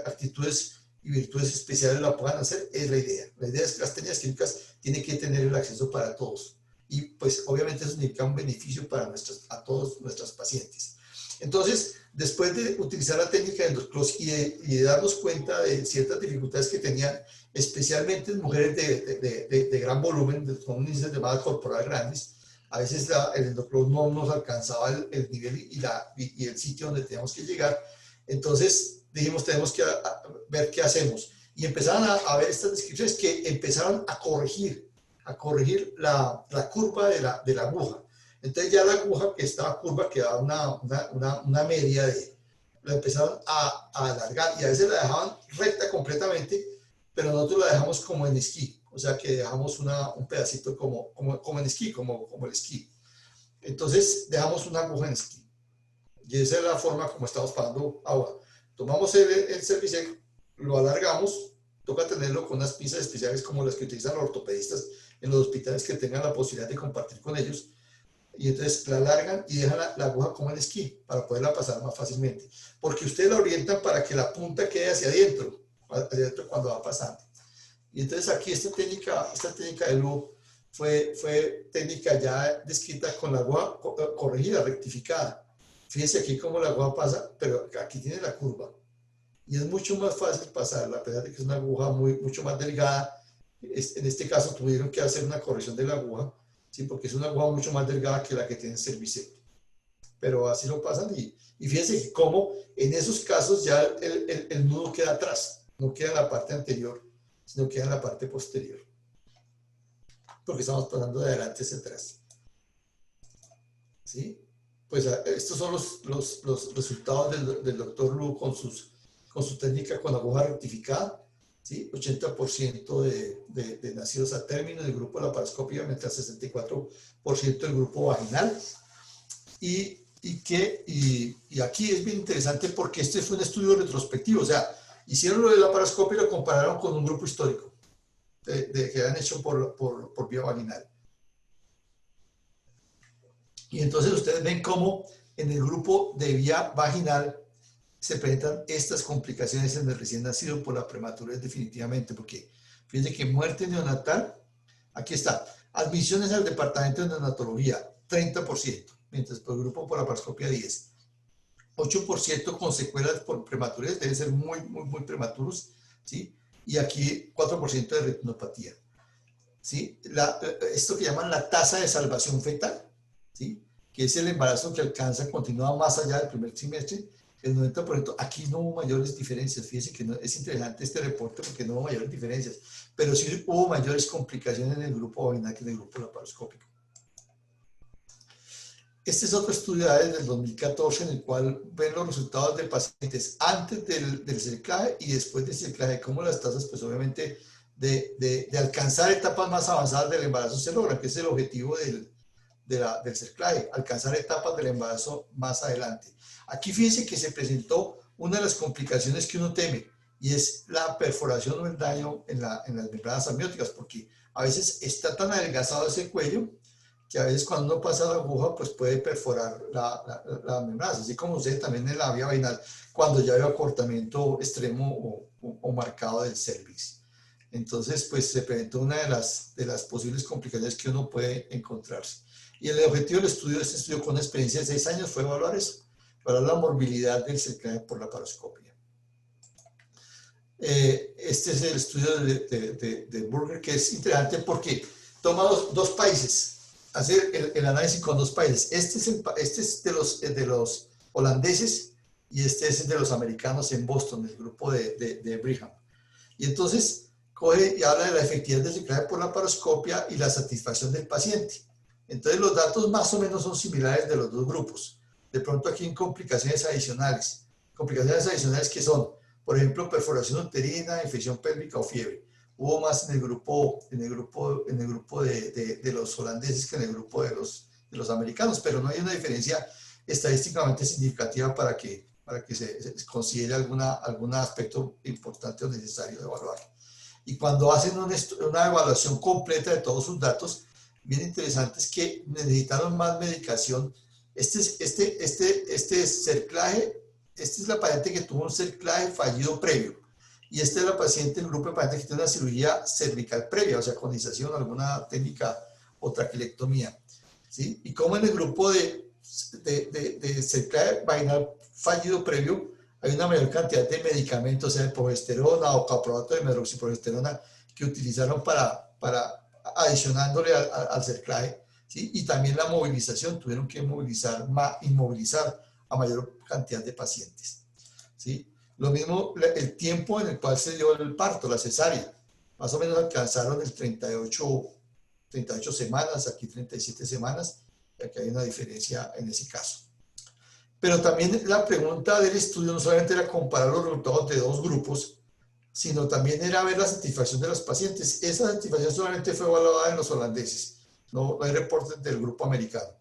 actitudes y virtudes especiales, la puedan hacer, es la idea. La idea es que las técnicas químicas tienen que tener el acceso para todos. Y pues obviamente eso significa un beneficio para a todos nuestros pacientes. Entonces, después de utilizar la técnica de endoclose y de darnos cuenta de ciertas dificultades que tenían, especialmente en mujeres de gran volumen, con índices de masa corporal grandes, a veces el endoclose no nos alcanzaba el nivel y el sitio donde teníamos que llegar. Entonces dijimos, tenemos que ver qué hacemos. Y empezaron a ver estas descripciones que empezaron a corregir la curva de la aguja. Entonces ya la aguja que estaba curva quedaba una media la empezaron a alargar y a veces la dejaban recta completamente, pero nosotros la dejamos como en esquí, o sea que dejamos un pedacito como en esquí, como el esquí. Entonces dejamos una aguja en esquí y esa es la forma como estamos pasando agua. Tomamos el Cervisec, lo alargamos, toca tenerlo con unas pinzas especiales como las que utilizan los ortopedistas en los hospitales que tengan la posibilidad de compartir con ellos. Y entonces la alargan y dejan la aguja como en esquí para poderla pasar más fácilmente. Porque ustedes la orientan para que la punta quede hacia adentro cuando va pasando. Y entonces aquí esta técnica de Luo fue técnica ya descrita con la aguja corregida, rectificada. Fíjense aquí cómo la aguja pasa, pero aquí tiene la curva. Y es mucho más fácil pasarla, a pesar de que es una aguja mucho más delgada. En este caso tuvieron que hacer una corrección de la aguja, ¿sí? Porque es una aguja mucho más delgada que la que tiene Cervisec. Pero así lo pasan y fíjense que cómo en esos casos ya el nudo queda atrás, no queda en la parte anterior, sino queda en la parte posterior. Porque estamos pasando de adelante hacia atrás. ¿Sí? Pues estos son los resultados del doctor Luo con su técnica con aguja rectificada. ¿Sí? 80% de nacidos a término del grupo laparoscópico, mientras 64% del grupo vaginal. Y aquí es bien interesante porque este fue un estudio retrospectivo, o sea, hicieron lo de laparoscopio y lo compararon con un grupo histórico que han hecho por vía vaginal. Y entonces ustedes ven cómo en el grupo de vía vaginal se presentan estas complicaciones en el recién nacido por la prematurez definitivamente, porque fíjense que muerte neonatal, aquí está, admisiones al departamento de neonatología, 30%, mientras por el grupo por laparoscopia 10%. 8% con secuelas por prematurez, deben ser muy prematuros, ¿sí? Y aquí 4% de retinopatía, ¿sí? Esto que llaman la tasa de salvación fetal, ¿sí? Que es el embarazo que alcanza, continúa más allá del primer trimestre, el 90%, aquí no hubo mayores diferencias. Fíjense que es interesante este reporte porque no hubo mayores diferencias, pero sí hubo mayores complicaciones en el grupo vaginal que en el grupo laparoscópico. Este es otro estudio desde el 2014 en el cual ven los resultados de pacientes antes del cerclaje y después del cerclaje, cómo las tasas, pues obviamente, de alcanzar etapas más avanzadas del embarazo se logran, que es el objetivo del cerclaje, alcanzar etapas del embarazo más adelante. Aquí fíjense que se presentó una de las complicaciones que uno teme, y es la perforación o el daño en las membranas amnióticas, porque a veces está tan adelgazado ese cuello que a veces cuando uno pasa la aguja pues puede perforar la membrana, así como sucede también en la vía vaginal cuando ya hay acortamiento extremo o marcado del cervix. Entonces pues se presentó una de las posibles complicaciones que uno puede encontrarse. Y el objetivo del estudio, este estudio con una experiencia de 6 años, fue evaluar eso, evaluar la morbilidad del cerclaje por laparoscopia. Este es el estudio de Burger, que es interesante porque toma dos países, hace el análisis con dos países. Este es de los holandeses y este es de los americanos en Boston, el grupo de Brigham. Y entonces coge y habla de la efectividad del reciclaje por laparoscopia y la satisfacción del paciente. Entonces los datos más o menos son similares de los dos grupos. De pronto aquí en complicaciones adicionales que son, por ejemplo, perforación uterina, infección pélvica o fiebre. Hubo más en el grupo de los holandeses que en el grupo de los americanos, pero no hay una diferencia estadísticamente significativa para que se considere algún aspecto importante o necesario de evaluar. Y cuando hacen una evaluación completa de todos sus datos, bien interesante es que necesitaron más medicación. Este cerclaje, esta es la paciente que tuvo un cerclaje fallido previo. Y esta es la paciente, el grupo de pacientes que tiene una cirugía cervical previa, o sea, conización, alguna técnica o traquelectomía. ¿Sí? Y como en el grupo de cerclaje vaginal fallido previo, hay una mayor cantidad de medicamentos, sea de progesterona o caproato de medroxiprogesterona, que utilizaron para adicionándole al cerclaje, ¿sí? Y también la movilización, tuvieron que inmovilizar a mayor cantidad de pacientes, ¿sí? Lo mismo el tiempo en el cual se dio el parto, la cesárea, más o menos alcanzaron el 38 semanas, aquí 37 semanas, ya que hay una diferencia en ese caso. Pero también la pregunta del estudio no solamente era comparar los resultados de dos grupos, sino también era ver la satisfacción de los pacientes. Esa satisfacción solamente fue evaluada en los holandeses, no hay reportes del grupo americano.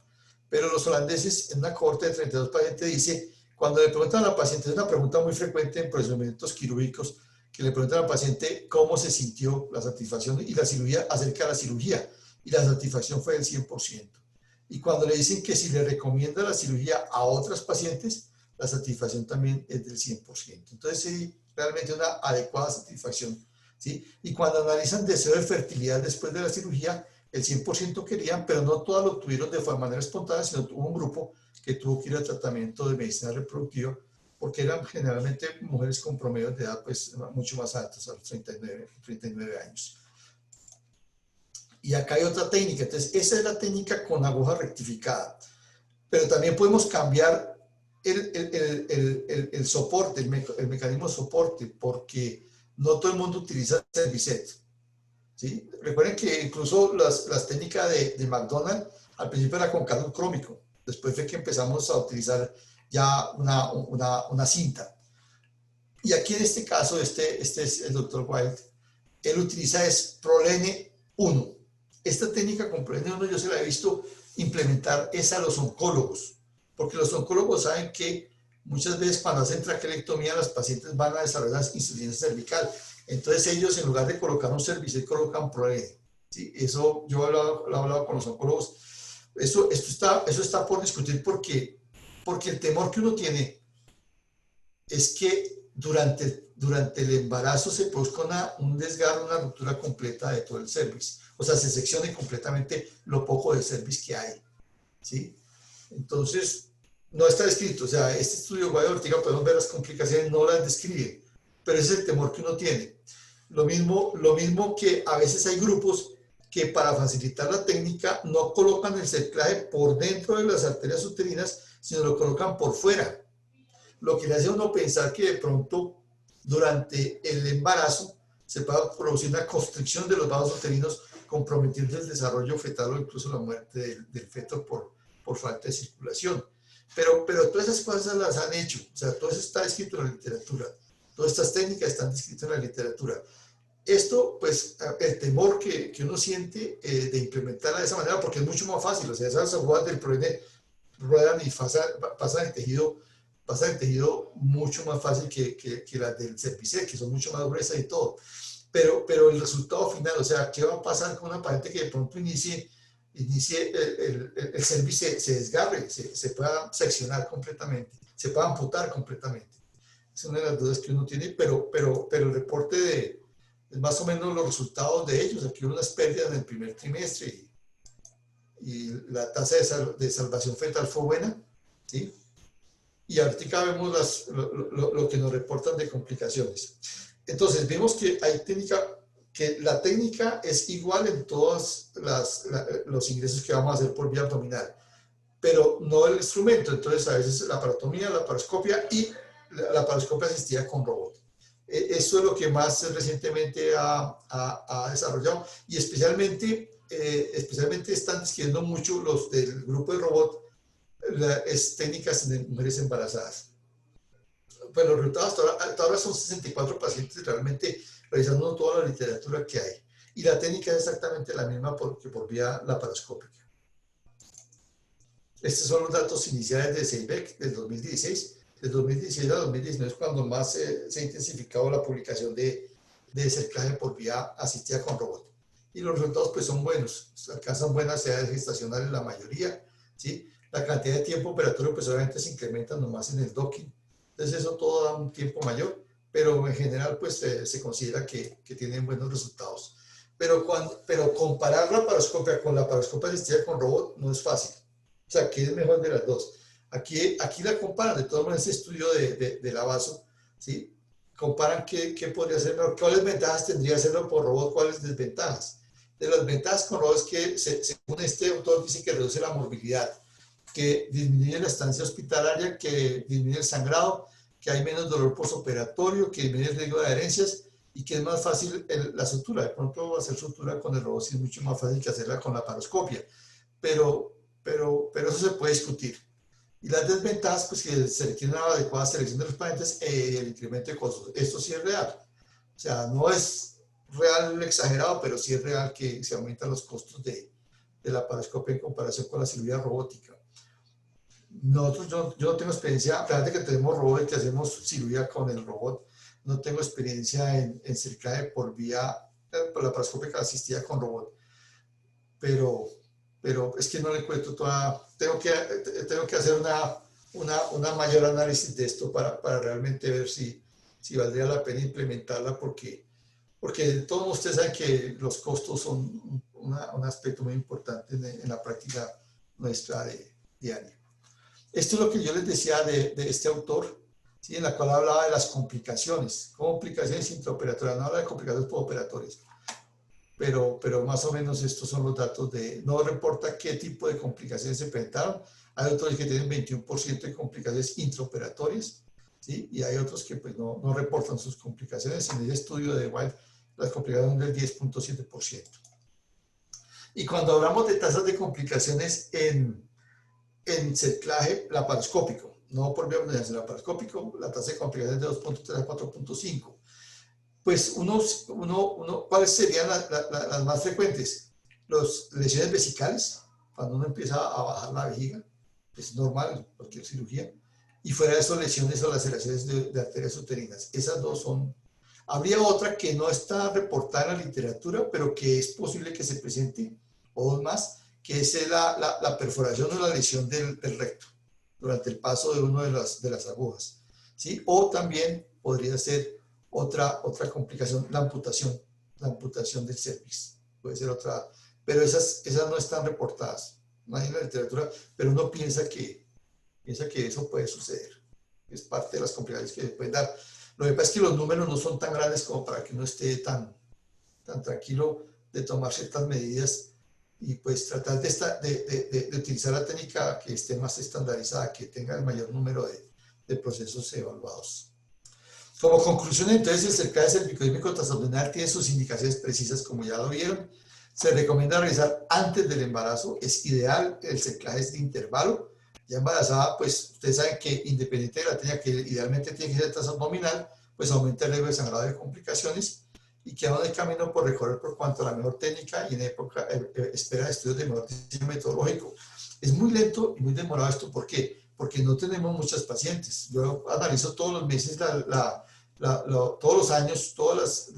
Pero los holandeses, en una cohorte de 32 pacientes, dice, cuando le preguntan a la paciente, es una pregunta muy frecuente en procedimientos quirúrgicos, que le preguntan al paciente cómo se sintió la satisfacción y la cirugía, acerca de la cirugía, y la satisfacción fue del 100%. Y cuando le dicen que si le recomienda la cirugía a otras pacientes, la satisfacción también es del 100%. Entonces, sí, realmente una adecuada satisfacción, ¿sí? Y cuando analizan deseo de fertilidad después de la cirugía, el 100% querían, pero no todas lo tuvieron de manera espontánea, sino tuvo un grupo que tuvo que ir al tratamiento de medicina reproductiva, porque eran generalmente mujeres con promedios de edad pues, mucho más altos, a los 39 años. Y acá hay otra técnica, entonces esa es la técnica con aguja rectificada. Pero también podemos cambiar el soporte, el mecanismo de soporte, porque no todo el mundo utiliza Servicet, ¿sí? Recuerden que incluso las técnicas de McDonald al principio era con cálculo crómico, después fue que empezamos a utilizar ya una cinta. Y aquí en este caso, este es el Dr. White, él utiliza es Prolene 1. Esta técnica con Prolene 1 yo se la he visto implementar es a los oncólogos, porque los oncólogos saben que muchas veces cuando hacen traquelectomía los pacientes van a desarrollar insuficiencia cervical. Entonces ellos en lugar de colocar un Servicet colocan Prolene. ¿Sí? Eso yo lo he hablado con los oncólogos. Eso está por discutir porque el temor que uno tiene es que durante el embarazo se produzca un desgarro, una ruptura completa de todo el cervix. O sea, se seccione completamente lo poco de cervix que hay, ¿sí? Entonces, no está descrito. O sea, este estudio de Ortega, podemos ver las complicaciones, no las describe, pero ese es el temor que uno tiene. Lo mismo que a veces hay grupos que para facilitar la técnica no colocan el cerclaje por dentro de las arterias uterinas, sino lo colocan por fuera. Lo que le hace a uno pensar que de pronto durante el embarazo se puede producir una constricción de los vasos uterinos, comprometiendo el desarrollo fetal o incluso la muerte del feto por falta de circulación. Pero todas esas cosas las han hecho, o sea, todo eso está escrito en la literatura, todas estas técnicas están descritas en la literatura. Esto, pues, el temor que uno siente de implementarla de esa manera, porque es mucho más fácil, o sea, esas agujas del Prolene ruedan y pasan el tejido mucho más fácil que las del Servicet, que son mucho más gruesas y todo. Pero el resultado final, o sea, ¿qué va a pasar con una paciente que de pronto inicie el Servicet, se desgarre, se pueda seccionar completamente, se pueda amputar completamente? Es una de las dudas que uno tiene, pero el reporte es más o menos los resultados de ellos. Aquí hubo unas pérdidas en el primer trimestre y la tasa de salvación fetal fue buena, ¿sí? Y ahorita vemos lo que nos reportan de complicaciones. Entonces, vemos que hay que la técnica es igual en todos los ingresos que vamos a hacer por vía abdominal, pero no el instrumento. Entonces, a veces la parotomía, la paroscopia y la paroscopia asistida con robot. Eso es lo que más recientemente ha desarrollado, y especialmente están describiendo mucho los del grupo de robot, técnicas en mujeres embarazadas. Pues los resultados hasta ahora son 64 pacientes realmente revisando toda la literatura que hay. Y la técnica es exactamente la misma que por vía laparoscópica. Estos son los datos iniciales de CEIBEC del 2016. Del 2016 a 2019 es cuando más se ha intensificado la publicación de cerclaje por vía asistida con robot. Y los resultados pues son buenos. Se alcanzan buenas edades gestacionales la mayoría, ¿sí? La cantidad de tiempo operatorio pues obviamente se incrementa nomás en el docking. Entonces eso todo da un tiempo mayor, pero en general pues se considera que tienen buenos resultados. Pero comparar la paroscopia con la paroscopia asistida con robot no es fácil. O sea, ¿qué es mejor de las dos? Aquí la comparan, de todos modos, ese estudio de la VASO, ¿sí? Comparan qué podría ser mejor, cuáles ventajas tendría hacerlo por robot, cuáles desventajas. De las ventajas con robot es que, según este autor, dice que reduce la morbilidad, que disminuye la estancia hospitalaria, que disminuye el sangrado, que hay menos dolor postoperatorio, que disminuye el riesgo de adherencias y que es más fácil la sutura. De pronto hacer sutura con el robot sí es mucho más fácil que hacerla con la paroscopia, pero eso se puede discutir. Y las desventajas, pues que se requiere una adecuada selección de los pacientes y el incremento de costos. Esto sí es real. O sea, no es real exagerado, pero sí es real que se aumentan los costos de la paroscopia en comparación con la cirugía robótica. Yo no tengo experiencia, a pesar de que tenemos robot y que hacemos cirugía con el robot, no tengo experiencia en cerclaje por vía, por la paroscopia asistida con robot. Pero es que no le encuentro toda, tengo que hacer una mayor análisis de esto para realmente ver si valdría la pena implementarla, porque todos ustedes saben que los costos son un aspecto muy importante en la práctica nuestra diaria. Esto es lo que yo les decía de este autor, ¿sí? En la cual hablaba de las complicaciones intraoperatorias, no habla de complicaciones postoperatorias. Pero más o menos estos son los datos no reporta qué tipo de complicaciones se presentaron. Hay otros que tienen 21% de complicaciones intraoperatorias, ¿sí? Y hay otros que pues no reportan sus complicaciones. En el estudio de White, las complicaciones son del 10.7%. Y cuando hablamos de tasas de complicaciones en cerclaje laparoscópico, no por vía abdominal, sino laparoscópico, la tasa de complicaciones es de 2.3 a 4.5. Pues ¿cuáles serían las más frecuentes? Las lesiones vesicales, cuando uno empieza a bajar la vejiga, es normal en cualquier cirugía. Y fuera de eso, lesiones o laceraciones de arterias uterinas. Esas dos son. Habría otra que no está reportada en la literatura, pero que es posible que se presente, o dos más, que es la perforación o la lesión del recto durante el paso de una de las agujas, ¿sí? O también podría ser otra complicación, la amputación del cervix. Puede ser otra, pero esas no están reportadas, no hay en la literatura, pero uno piensa que eso puede suceder. Es parte de las complicaciones que se pueden dar. Lo que pasa es que los números no son tan grandes como para que uno esté tan tranquilo de tomar ciertas medidas y pues tratar de utilizar la técnica que esté más estandarizada, que tenga el mayor número de procesos evaluados. Como conclusión, entonces, el cerclaje cervicoísmico transabdominal tiene sus indicaciones precisas, como ya lo vieron. Se recomienda realizar antes del embarazo. Es ideal el cerclaje de intervalo. Ya embarazada, pues ustedes saben que independiente de la técnica, que idealmente tiene que ser transabdominal, pues aumenta el riesgo de sangrado y de complicaciones, y quedamos en el camino por recorrer por cuanto a la mejor técnica y en época espera de estudios de mejor diseño metodológico. Es muy lento y muy demorado esto. ¿Por qué? Porque no tenemos muchas pacientes. Yo analizo todos los meses, todos los años, todos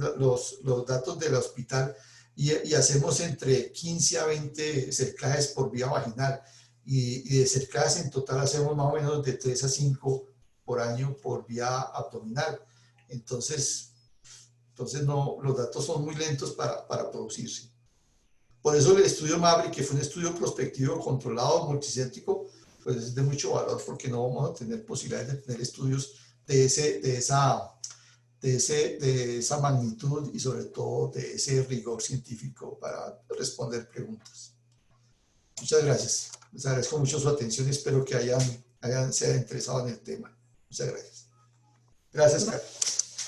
los datos del hospital y hacemos entre 15 a 20 cerclajes por vía vaginal. Y de cerclajes en total hacemos más o menos de 3 a 5 por año por vía abdominal. Entonces los datos son muy lentos para producirse. Por eso el estudio MAVRI, que fue un estudio prospectivo, controlado, multicéntrico, pues es de mucho valor, porque no vamos a tener posibilidades de tener estudios de de esa magnitud y sobre todo de ese rigor científico para responder preguntas. Muchas gracias. Les agradezco mucho su atención y espero que se hayan interesado en el tema. Muchas gracias. Gracias, Karen.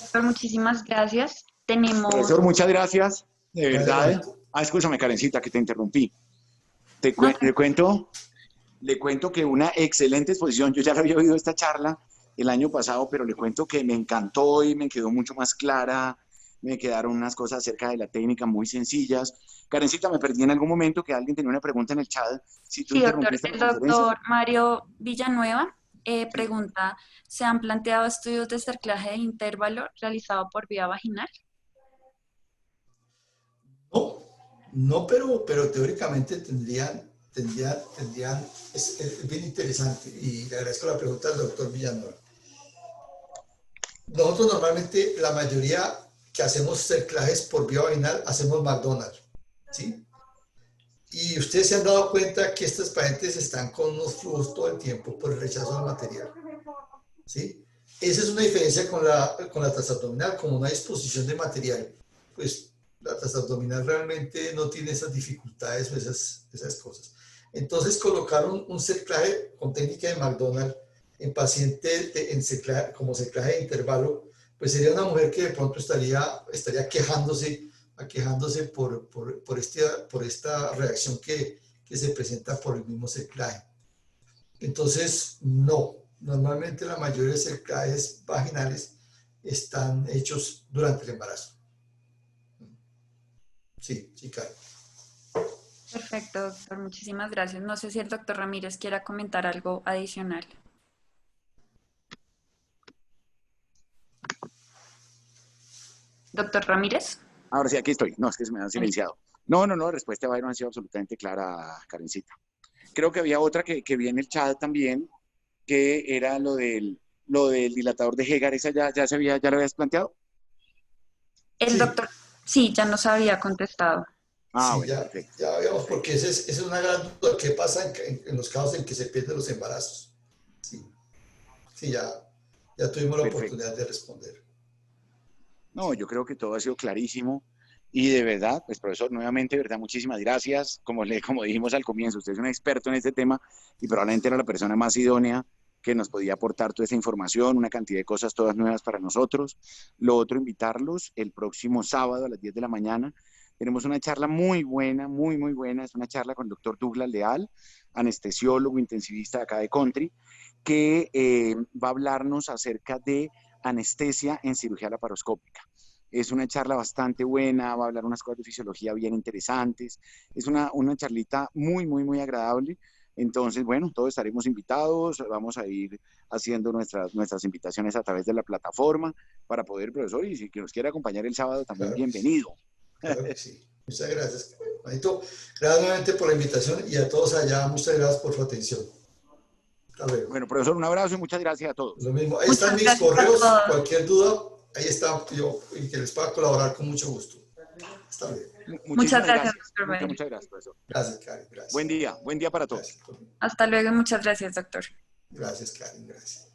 Doctor, muchísimas gracias. Tenemos... Profesor, muchas gracias. De verdad. Adelante. Escúchame, Karencita, que te interrumpí. Le cuento que una excelente exposición. Yo ya había oído esta charla el año pasado, pero le cuento que me encantó y me quedó mucho más clara. Me quedaron unas cosas acerca de la técnica muy sencillas. Karencita, me perdí en algún momento que alguien tenía una pregunta en el chat. Si tú Sí, doctor. interrumpiste El la conferencia. doctor Mario Villanueva pregunta, ¿se han planteado estudios de cerclaje de intervalo realizado por vía vaginal? No, pero teóricamente tendrían, es bien interesante y le agradezco la pregunta al doctor Villanueva. Nosotros normalmente, la mayoría que hacemos cerclajes por vía vaginal, hacemos McDonald's, ¿sí? Y ustedes se han dado cuenta que estas pacientes están con unos flujos todo el tiempo por el rechazo del material, ¿sí? Esa es una diferencia con la transabdominal, como no hay exposición de material, pues la transabdominal realmente no tiene esas dificultades o esas cosas. Entonces, colocar un cerclaje con técnica de McDonald's en paciente como cerclaje de intervalo, pues sería una mujer que de pronto estaría quejándose por esta reacción que se presenta por el mismo cerclaje. Entonces, no. Normalmente la mayoría de cerclajes vaginales están hechos durante el embarazo. Sí, claro. Perfecto, doctor. Muchísimas gracias. No sé si el doctor Ramírez quiera comentar algo adicional. Doctor Ramírez. Ahora sí, aquí estoy. No, es que se me han silenciado. No, la respuesta de Byron ha sido absolutamente clara, Karencita. Creo que había otra que vi en el chat también, que era lo del dilatador de Hegar. ¿Esa ya lo habías planteado? El doctor, sí, ya nos había contestado. Ah, Sí, bueno, perfecto. ya veamos, porque esa es una gran duda. ¿Qué pasa en los casos en que se pierden los embarazos? Sí, ya tuvimos la oportunidad de responder. No, yo creo que todo ha sido clarísimo. Y de verdad, pues profesor, nuevamente, de verdad, muchísimas gracias. Como dijimos al comienzo, usted es un experto en este tema y probablemente era la persona más idónea que nos podía aportar toda esa información, una cantidad de cosas todas nuevas para nosotros. Lo otro, invitarlos el próximo sábado a las 10 de la mañana. Tenemos una charla muy buena, muy buena. Es una charla con el doctor Douglas Leal, anestesiólogo intensivista de acá de Country, que va a hablarnos acerca de anestesia en cirugía laparoscópica. Es una charla bastante buena, va a hablar unas cosas de fisiología bien interesantes. Es una charlita muy agradable. Entonces, bueno, todos estaremos invitados, vamos a ir haciendo nuestras invitaciones a través de la plataforma para poder, profesor, y si que nos quiere acompañar el sábado también, claro, bienvenido. Claro que sí. Muchas gracias, Juanito. Gracias nuevamente por la invitación y a todos allá, muchas gracias por su atención. Hasta luego. Bueno, profesor, un abrazo y muchas gracias a todos. Lo mismo. Ahí están mis correos, cualquier duda, ahí está yo, y que les pueda colaborar con mucho gusto. Hasta luego. Muchas gracias, doctor. Muchas gracias, profesor. Gracias, Karen. Gracias. Buen día para todos. Gracias. Hasta luego y muchas gracias, doctor. Gracias, Karen. Gracias.